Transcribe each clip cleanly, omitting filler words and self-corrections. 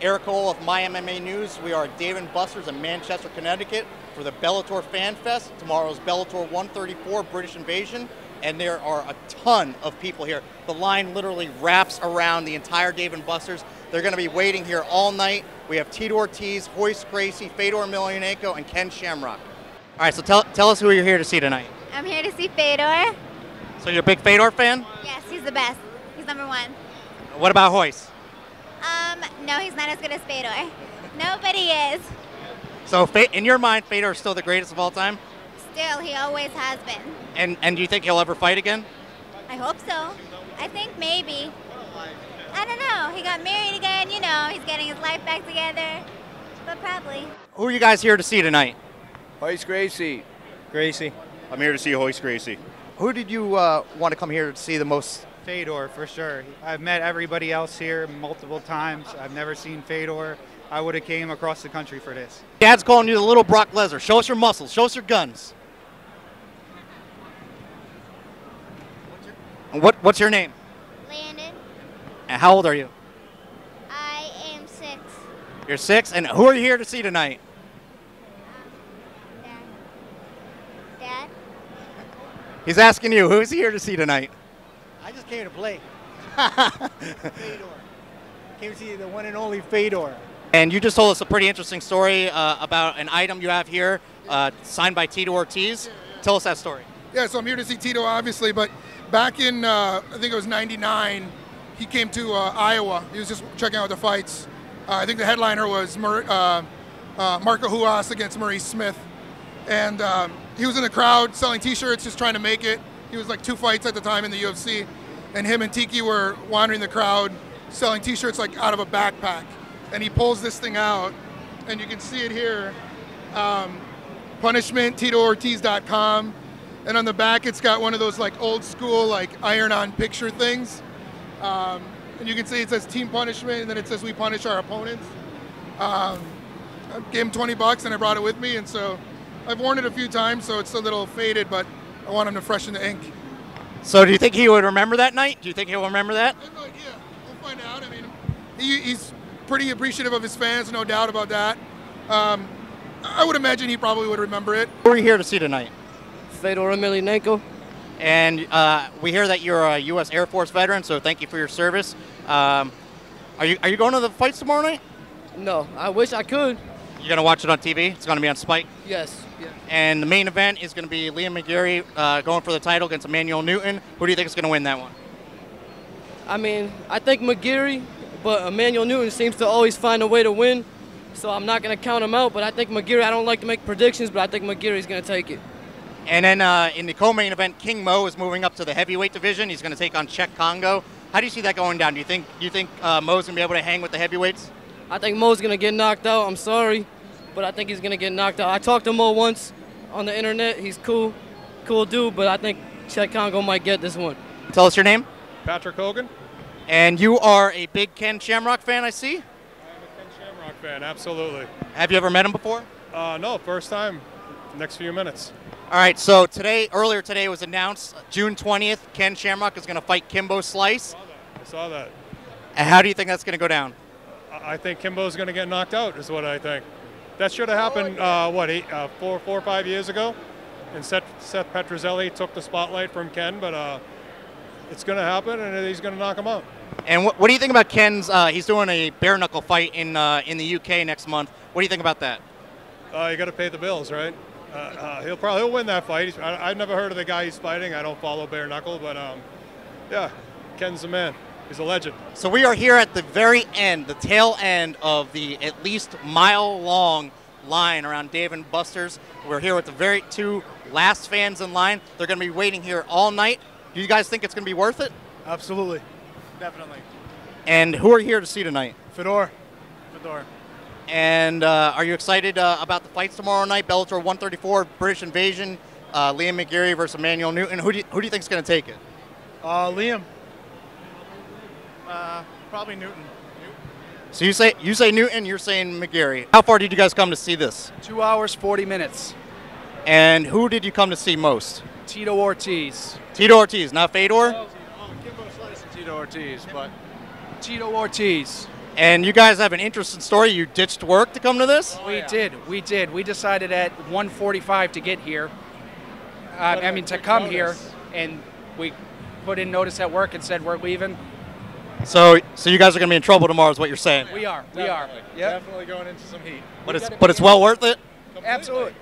Eric Cole of My MMA News. We are at Dave & Buster's in Manchester, Connecticut for the Bellator Fan Fest. Tomorrow's Bellator 134 British Invasion, and there are a ton of people here. The line literally wraps around the entire Dave & Buster's. They're going to be waiting here all night. We have Tito Ortiz, Royce Gracie, Fedor Emelianenko, and Ken Shamrock. All right, so tell us who you're here to see tonight. I'm here to see Fedor. So you're a big Fedor fan? Yes, he's the best. He's #1. What about Royce? No, he's not as good as Fedor. Nobody is. So in your mind, Fedor is still the greatest of all time? Still, he always has been. And do you think he'll ever fight again? I hope so. I think maybe. I don't know. He got married again, you know. He's getting his life back together. But probably. Who are you guys here to see tonight? Royce Gracie. Gracie. I'm here to see Royce Gracie. Who did you want to come here to see the most? Fedor, for sure. I've met everybody else here multiple times. I've never seen Fedor. I would have came across the country for this. Dad's calling you the little Brock Lesnar. Show us your muscles. Show us your guns. What's your name? Landon. And how old are you? I am 6. You're 6? And who are you here to see tonight? Dad? He's asking you, who is he here to see tonight? I just came to play. Fedor. Came to see the one and only Fedor. And you just told us a pretty interesting story about an item you have here signed by Tito Ortiz. Tell us that story. Yeah, so I'm here to see Tito, obviously, but back in, I think it was '99, he came to Iowa. He was just checking out the fights. I think the headliner was Marco Huas against Maurice Smith. And he was in the crowd selling T-shirts, just trying to make it. He was like 2 fights at the time in the UFC. And him and Tiki were wandering the crowd, selling T-shirts like out of a backpack. And he pulls this thing out, and you can see it here. Punishment, TitoOrtiz.com. And on the back, it's got one of those like old school like iron-on picture things. And you can see it says Team Punishment, and then it says we punish our opponents. I gave him $20, and I brought it with me, and so I've worn it a few times, so it's a little faded, but I want him to freshen the ink. So do you think he would remember that night? Do you think he'll remember that? I have no idea. We'll find out. I mean, he's pretty appreciative of his fans, no doubt about that. I would imagine he probably would remember it. Who are you here to see tonight? Fedor Emelianenko. And we hear that you're a U.S. Air Force veteran, so thank you for your service. Are you going to the fights tomorrow night? No, I wish I could. You're going to watch it on TV? It's going to be on Spike? Yes. Yeah. And the main event is going to be Liam McGarry going for the title against Emmanuel Newton. Who do you think is going to win that one? I mean, I think McGarry, but Emmanuel Newton seems to always find a way to win, so I'm not going to count him out, but I think McGarry, I don't like to make predictions, but I think McGarry's going to take it. And then in the co-main event, King Mo is moving up to the heavyweight division. He's going to take on Czech Congo. How do you see that going down? Do you think Mo's going to be able to hang with the heavyweights? I think Mo's going to get knocked out. I'm sorry, but I think he's going to get knocked out. I talked to Mo once on the internet. He's cool dude, but I think Czech Congo might get this one. Tell us your name. Patrick Hogan. And you are a big Ken Shamrock fan, I see? I am a Ken Shamrock fan, absolutely. Have you ever met him before? No, first time, next few minutes. All right, so earlier today was announced, June 20th, Ken Shamrock is going to fight Kimbo Slice. I saw that. And how do you think that's going to go down? I think Kimbo's going to get knocked out, is what I think. That should have happened, 4 or 5 years ago. And Seth Petrozelli took the spotlight from Ken, but it's going to happen, and he's going to knock him out. And what do you think about Ken's? He's doing a bare knuckle fight in the UK next month. What do you think about that? You got to pay the bills, right? He'll win that fight. I've never heard of the guy he's fighting. I don't follow bare knuckle, but yeah, Ken's the man. He's a legend. So we are here at the very end, the tail end of the at least mile-long line around Dave & Buster's. We're here with the two last fans in line. They're going to be waiting here all night. Do you guys think it's going to be worth it? Absolutely. Definitely. And who are you here to see tonight? Fedor. And are you excited about the fights tomorrow night? Bellator 134, British Invasion, Liam McGarry versus Emmanuel Newton. Who do you think is going to take it? Liam. Probably Newton. So you say Newton, you're saying McGarry. How far did you guys come to see this? 2 hours, 40 minutes. And who did you come to see most? Tito Ortiz. Tito Ortiz, not Fedor? Kimbo Slice and Tito Ortiz, but Tito Ortiz. And you guys have an interesting story. You ditched work to come to this? We did. We decided at 1:45 to get here. To come here, and we put in notice at work and said we're leaving. So you guys are going to be in trouble tomorrow is what you're saying? We are. Yep. Definitely going into some heat. But it's well worth it? Absolutely.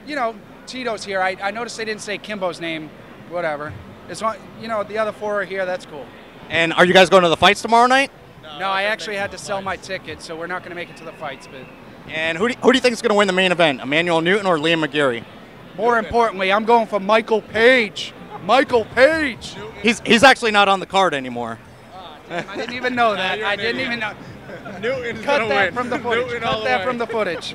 You know, Tito's here. I noticed they didn't say Kimbo's name. Whatever. It's one, the other four are here. That's cool. And are you guys going to the fights tomorrow night? No, I actually had to sell my ticket, so we're not going to make it to the fights. But And who do you think is going to win the main event, Emmanuel Newton or Liam McGeary? More importantly, I'm going for Michael Page. Michael Page. He's actually not on the card anymore. I didn't even know that. I didn't even know. Newton's Cut gonna that win. from the footage. Newton all Cut the that way. from the footage.